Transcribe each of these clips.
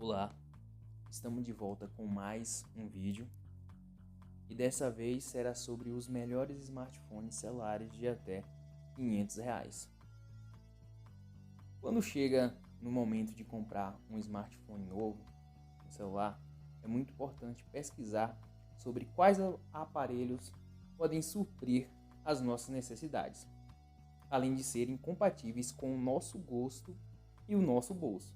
Olá, estamos de volta com mais um vídeo e dessa vez será sobre os melhores smartphones celulares de até R$ 500. Quando chega no momento de comprar um smartphone novo, um celular, é muito importante pesquisar sobre quais aparelhos podem suprir as nossas necessidades, além de serem compatíveis com o nosso gosto e o nosso bolso.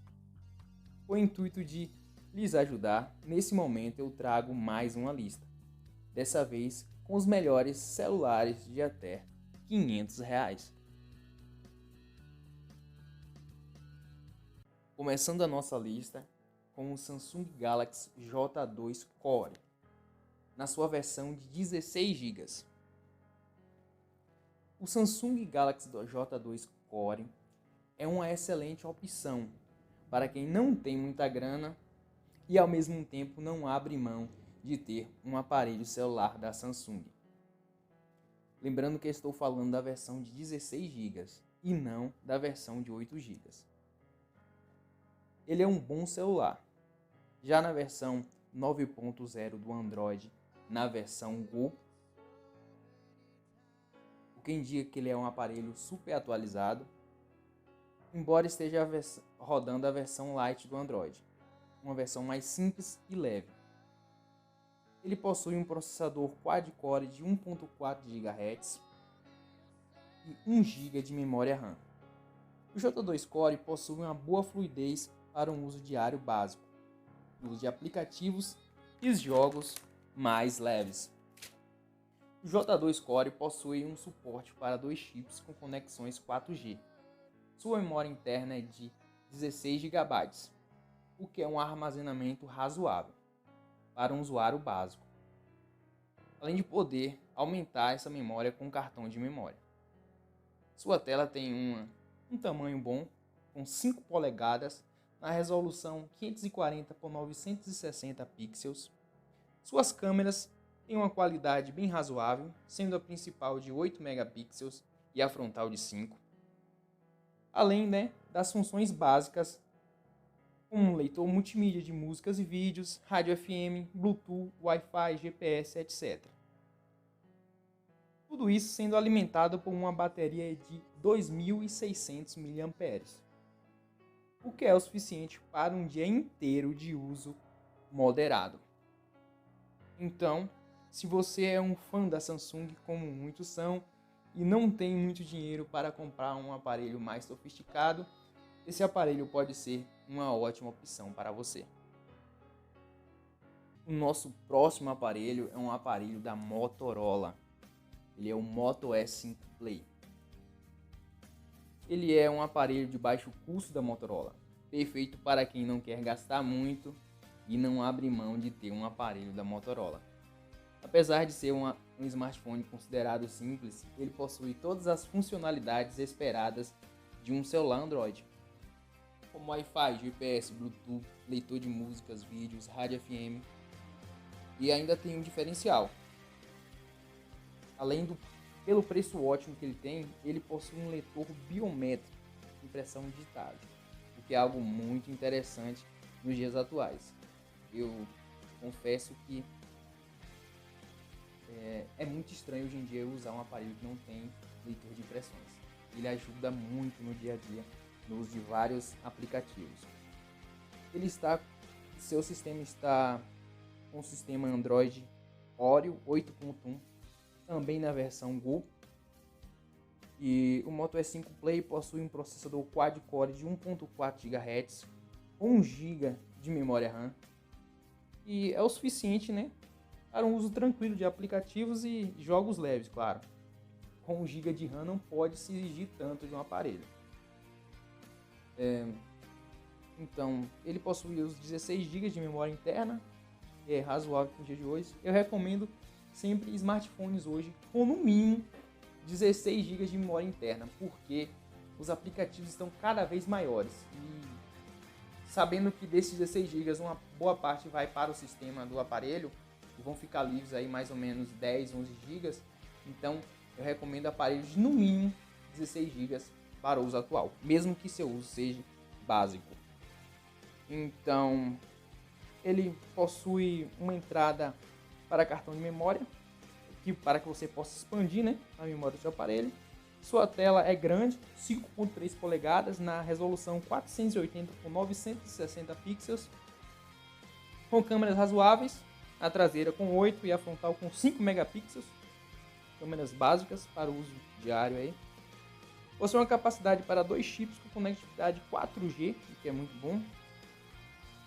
Com o intuito de lhes ajudar, nesse momento eu trago mais uma lista, dessa vez com os melhores celulares de até R$ 500. Começando a nossa lista com o Samsung Galaxy J2 Core, na sua versão de 16 GB. O Samsung Galaxy J2 Core é uma excelente opção para quem não tem muita grana e ao mesmo tempo não abre mão de ter um aparelho celular da Samsung. Lembrando que estou falando da versão de 16 GB e não da versão de 8 GB. Ele é um bom celular. Já na versão 9.0 do Android, na versão Go, o que indica que ele é um aparelho super atualizado, embora esteja rodando a versão Lite do Android, uma versão mais simples e leve. Ele possui um processador quad-core de 1.4 GHz e 1 GB de memória RAM. O J2 Core possui uma boa fluidez para um uso diário básico, uso de aplicativos e jogos mais leves. O J2 Core possui um suporte para 2 chips com conexões 4G. Sua memória interna é de 16 GB, o que é um armazenamento razoável para um usuário básico, além de poder aumentar essa memória com cartão de memória. Sua tela tem um tamanho bom, com 5 polegadas, na resolução 540 por 960 pixels. Suas câmeras têm uma qualidade bem razoável, sendo a principal de 8 megapixels e a frontal de 5. Além das funções básicas, como um leitor multimídia de músicas e vídeos, rádio FM, Bluetooth, Wi-Fi, GPS, etc. Tudo isso sendo alimentado por uma bateria de 2.600 mAh, o que é o suficiente para um dia inteiro de uso moderado. Então, se você é um fã da Samsung, como muitos são, e não tem muito dinheiro para comprar um aparelho mais sofisticado, esse aparelho pode ser uma ótima opção para você. O nosso próximo aparelho é um aparelho da Motorola. Ele é o Moto E5 Play. Ele é um aparelho de baixo custo da Motorola, perfeito para quem não quer gastar muito e não abre mão de ter um aparelho da Motorola. Apesar de ser um smartphone considerado simples, ele possui todas as funcionalidades esperadas de um celular Android, como Wi-Fi, GPS, Bluetooth, leitor de músicas, vídeos, rádio FM, e ainda tem um diferencial. Pelo preço ótimo que ele tem, ele possui um leitor biométrico, impressão digital, o que é algo muito interessante nos dias atuais. Eu confesso que é muito estranho hoje em dia usar um aparelho que não tem leitor de impressões. Ele ajuda muito no dia a dia, no uso de vários aplicativos. Seu sistema está com o sistema Android Oreo 8.1, também na versão Go. E o Moto E5 Play possui um processador quad-core de 1.4 GHz, 1 GB de memória RAM, e é o suficiente, para um uso tranquilo de aplicativos e jogos leves, claro. Com 1 GB de RAM não pode se exigir tanto de um aparelho. Então, ele possui os 16 GB de memória interna, que é razoável para o dia de hoje. Eu recomendo sempre smartphones hoje com no mínimo 16 GB de memória interna, porque os aplicativos estão cada vez maiores. E sabendo que desses 16 GB, uma boa parte vai para o sistema do aparelho, e vão ficar livres aí mais ou menos 10, 11 GB. Então, eu recomendo aparelhos de no mínimo 16 GB para o uso atual, mesmo que seu uso seja básico. Então, ele possui uma entrada para cartão de memória, para que você possa expandir, né, a memória do seu aparelho. Sua tela é grande, 5.3 polegadas, na resolução 480 por 960 pixels, com câmeras razoáveis, a traseira com 8 e a frontal com 5 megapixels, câmeras básicas para uso diário aí. Possui uma capacidade para 2 chips com conectividade 4G, o que é muito bom.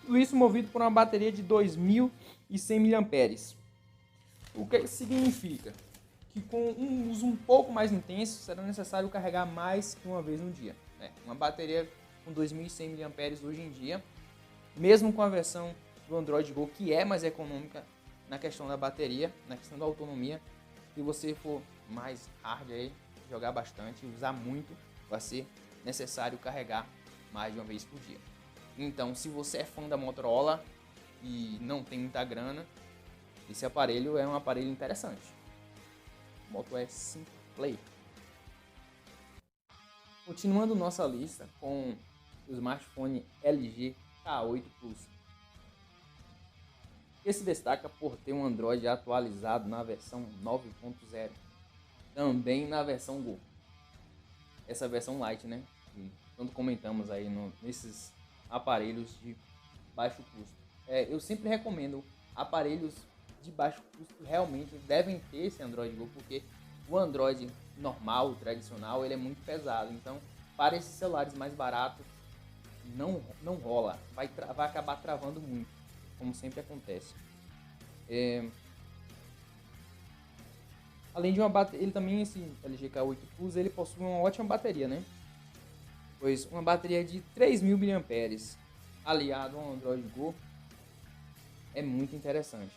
Tudo isso movido por uma bateria de 2.100 mAh. O que significa? Que com um uso um pouco mais intenso, será necessário carregar mais que uma vez no dia. Uma bateria com 2.100 mAh hoje em dia, mesmo com a versão do Android Go, que é mais econômica na questão da bateria, na questão da autonomia, se você for mais hard aí, jogar bastante, usar muito, vai ser necessário carregar mais de uma vez por dia. Então, se você é fã da Motorola e não tem muita grana, esse aparelho é um aparelho interessante. Moto S5 Play. Continuando nossa lista com o smartphone LG K8 Plus. Esse destaca por ter um Android atualizado na versão 9.0, também na versão Go. Essa versão Lite, né? Que tanto comentamos aí nesses aparelhos de baixo custo. Eu sempre recomendo aparelhos de baixo custo, realmente devem ter esse Android Go, porque o Android normal, tradicional, ele é muito pesado. Então, para esses celulares mais baratos, não rola, vai acabar travando muito, como sempre acontece. Além de uma bateria, ele também, esse LG K8 Plus, ele possui uma ótima bateria, né? Pois uma bateria de 3.000 mAh aliado ao Android Go é muito interessante.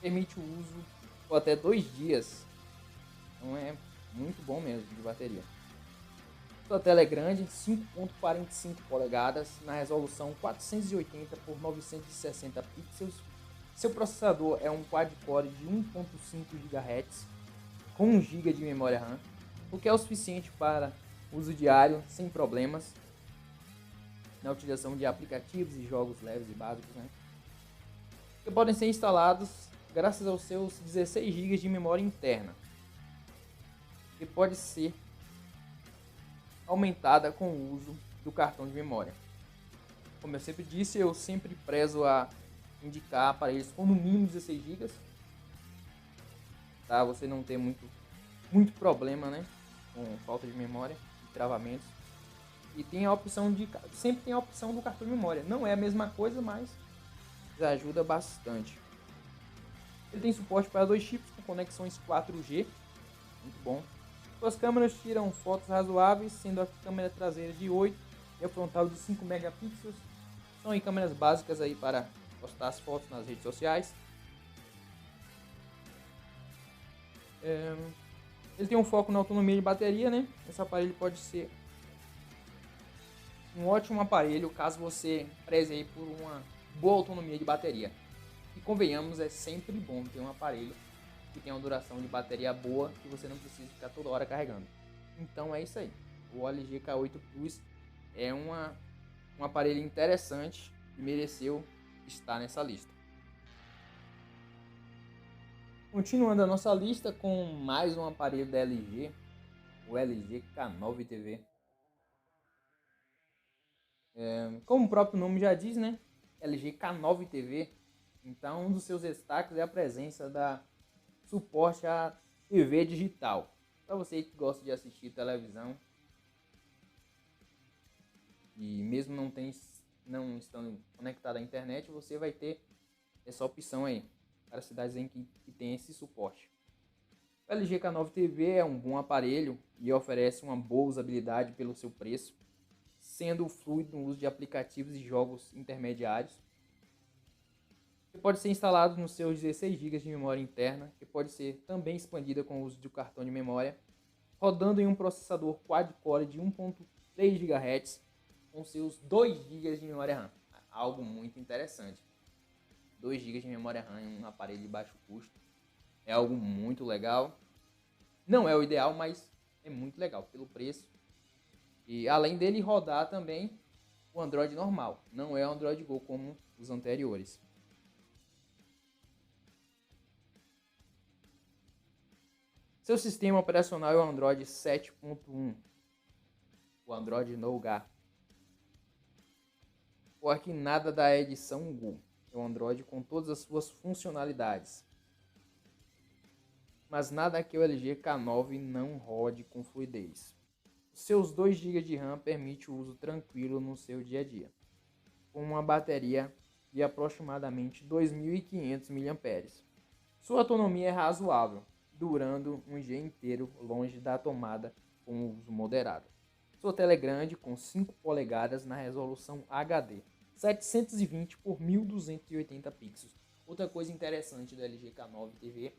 Permite o uso por até 2 dias, então é muito bom mesmo de bateria. Sua tela é grande, 5.45 polegadas, na resolução 480 por 960 pixels. Seu processador é um quad-core de 1.5 GHz, com 1 GB de memória RAM, o que é o suficiente para uso diário, sem problemas, na utilização de aplicativos e jogos leves e básicos, né? Que podem ser instalados graças aos seus 16 GB de memória interna, que pode ser aumentada com o uso do cartão de memória. Como eu sempre disse, eu sempre prezo a indicar aparelhos com no mínimo 16 GB, tá? Você não ter muito problema, né, com falta de memória e travamentos. E tem a opção sempre tem a opção do cartão de memória. Não é a mesma coisa, mas ajuda bastante. Ele tem suporte para 2 chips com conexões 4G, muito bom. Suas câmeras tiram fotos razoáveis, sendo a câmera traseira de 8 e a frontal de 5 megapixels. São aí câmeras básicas aí para postar as fotos nas redes sociais. Ele tem um foco na autonomia de bateria, né? Esse aparelho pode ser um ótimo aparelho caso você preze aí por uma boa autonomia de bateria. E convenhamos, é sempre bom ter um aparelho que tem uma duração de bateria boa, que você não precisa ficar toda hora carregando. Então é isso aí. O LG K8 Plus é um aparelho interessante e mereceu estar nessa lista. Continuando a nossa lista com mais um aparelho da LG, o LG K9 TV. Como o próprio nome já diz, né? LG K9 TV. Então, um dos seus destaques é a presença da suporte a TV digital. Para você que gosta de assistir televisão e mesmo não estando conectado à internet, você vai ter essa opção aí para cidades em que tem esse suporte. O LG K9 TV é um bom aparelho e oferece uma boa usabilidade pelo seu preço, sendo fluido no uso de aplicativos e jogos intermediários. Ele pode ser instalado nos seus 16 GB de memória interna, que pode ser também expandida com o uso do cartão de memória, rodando em um processador quad-core de 1.3 GHz com seus 2 GB de memória RAM. Algo muito interessante. 2 GB de memória RAM em um aparelho de baixo custo é algo muito legal. Não é o ideal, mas é muito legal pelo preço. E além dele rodar também o Android normal, não é o Android Go como os anteriores. Seu sistema operacional é o Android 7.1, o Android Nougat. Porque nada da edição Go, é o Android com todas as suas funcionalidades. Mas nada que o LG K9 não rode com fluidez. Seus 2 GB de RAM permite o uso tranquilo no seu dia a dia, com uma bateria de aproximadamente 2.500 mAh. Sua autonomia é razoável, durando um dia inteiro longe da tomada com uso moderado. Sua tela é grande, com 5 polegadas na resolução HD, 720 por 1280 pixels. Outra coisa interessante do LG K9 TV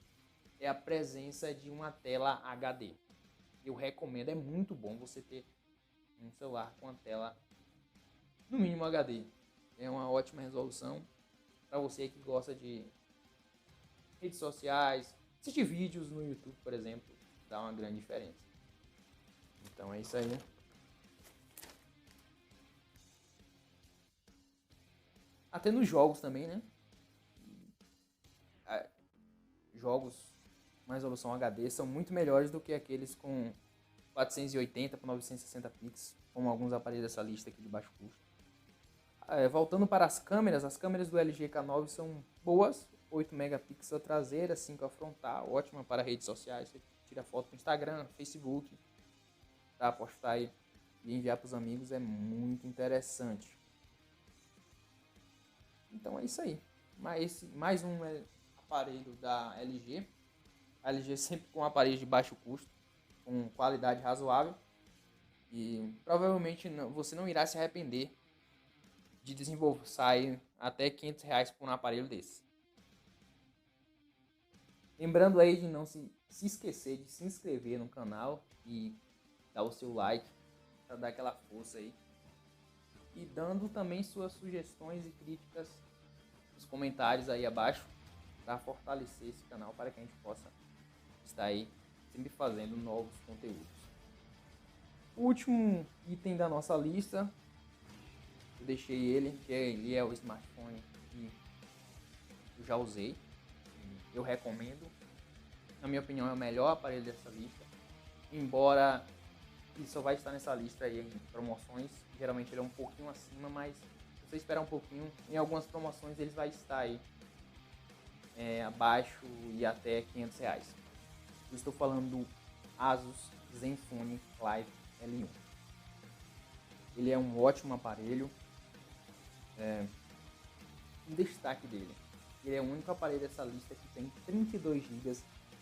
é a presença de uma tela HD. Eu recomendo, é muito bom você ter um celular com a tela no mínimo HD. É uma ótima resolução para você que gosta de redes sociais, assistir vídeos no YouTube, por exemplo, dá uma grande diferença. Então é isso aí. Até nos jogos também, né? Jogos com resolução HD são muito melhores do que aqueles com 480 por 960 pixels, como alguns aparelhos dessa lista aqui de baixo custo. Voltando para as câmeras do LG K9 são boas, 8 megapixels a traseira, 5 a frontal, ótima para redes sociais, você tira foto para Instagram, Facebook, tá? Postar aí e enviar para os amigos é muito interessante. Então é isso aí, mais um aparelho da LG, a LG sempre com aparelhos de baixo custo, com qualidade razoável, e provavelmente você não irá se arrepender de desembolsar até R$500 por um aparelho desse. Lembrando aí de não se esquecer de se inscrever no canal e dar o seu like para dar aquela força aí. E dando também suas sugestões e críticas nos comentários aí abaixo para fortalecer esse canal, para que a gente possa estar aí sempre fazendo novos conteúdos. O último item da nossa lista, eu deixei ele, que ele é o smartphone que eu já usei, eu recomendo. Na minha opinião é o melhor aparelho dessa lista, embora ele só vai estar nessa lista aí em promoções. Geralmente ele é um pouquinho acima, mas se você esperar um pouquinho, em algumas promoções ele vai estar aí abaixo e até R$500. Eu estou falando do Asus Zenfone Live L1. Ele é um ótimo aparelho. Um destaque dele, ele é o único aparelho dessa lista que tem 32 GB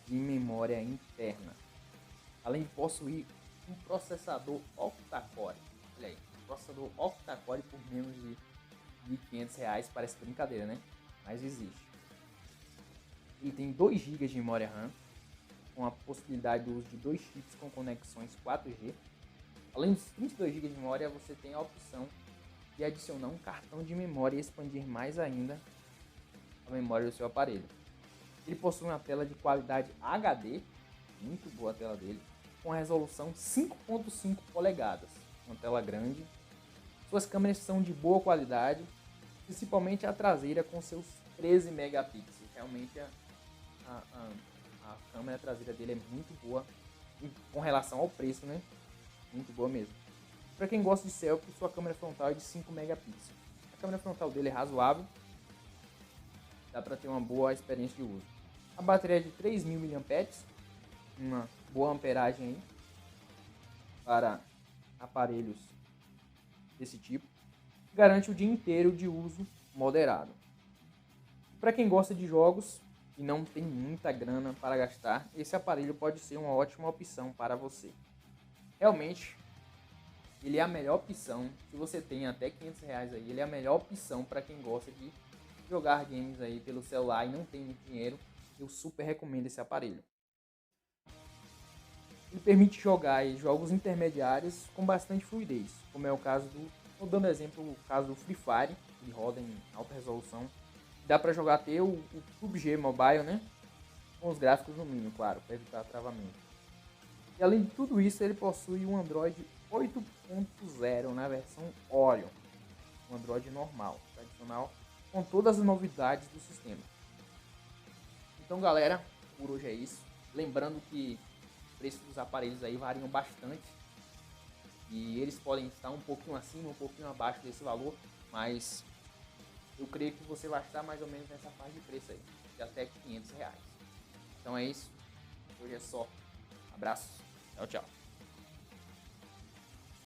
de memória interna, além de possuir um processador octa-core. Olha aí, um processador octa-core por menos de R$1.500, parece brincadeira, né? Mas existe. Ele tem 2 GB de memória RAM, com a possibilidade do uso de 2 chips com conexões 4G. Além dos 32 GB de memória, você tem a opção de adicionar um cartão de memória e expandir mais ainda a memória do seu aparelho. Ele possui uma tela de qualidade HD, muito boa a tela dele, com resolução 5.5 polegadas, uma tela grande. Suas câmeras são de boa qualidade, principalmente a traseira com seus 13 megapixels. Realmente a câmera traseira dele é muito boa, e com relação ao preço, né? Muito boa mesmo. Para quem gosta de selfie, sua câmera frontal é de 5 megapixels. A câmera frontal dele é razoável, dá para ter uma boa experiência de uso. A bateria é de 3.000 mAh, uma boa amperagem aí para aparelhos desse tipo. Garante o dia inteiro de uso moderado. Para quem gosta de jogos e não tem muita grana para gastar, esse aparelho pode ser uma ótima opção para você. Realmente, ele é a melhor opção. Se você tem até R$500 aí, ele é a melhor opção para quem gosta de jogar games aí pelo celular e não tem muito dinheiro. Eu super recomendo esse aparelho. Ele permite jogar jogos intermediários com bastante fluidez, como é o caso vou dando exemplo, o caso do Free Fire, que roda em alta resolução. Dá para jogar até o PUBG Mobile, né? Com os gráficos no mínimo, claro, para evitar travamento. E além de tudo isso, ele possui um Android 8.0 na versão Oreo, um Android normal, tradicional, com todas as novidades do sistema. Então, galera, por hoje é isso. Lembrando que o preço dos aparelhos aí variam bastante e eles podem estar um pouquinho acima, um pouquinho abaixo desse valor, mas eu creio que você vai estar mais ou menos nessa faixa de preço aí, de até R$ 500. Então é isso. Hoje é só. Abraço. Tchau, tchau.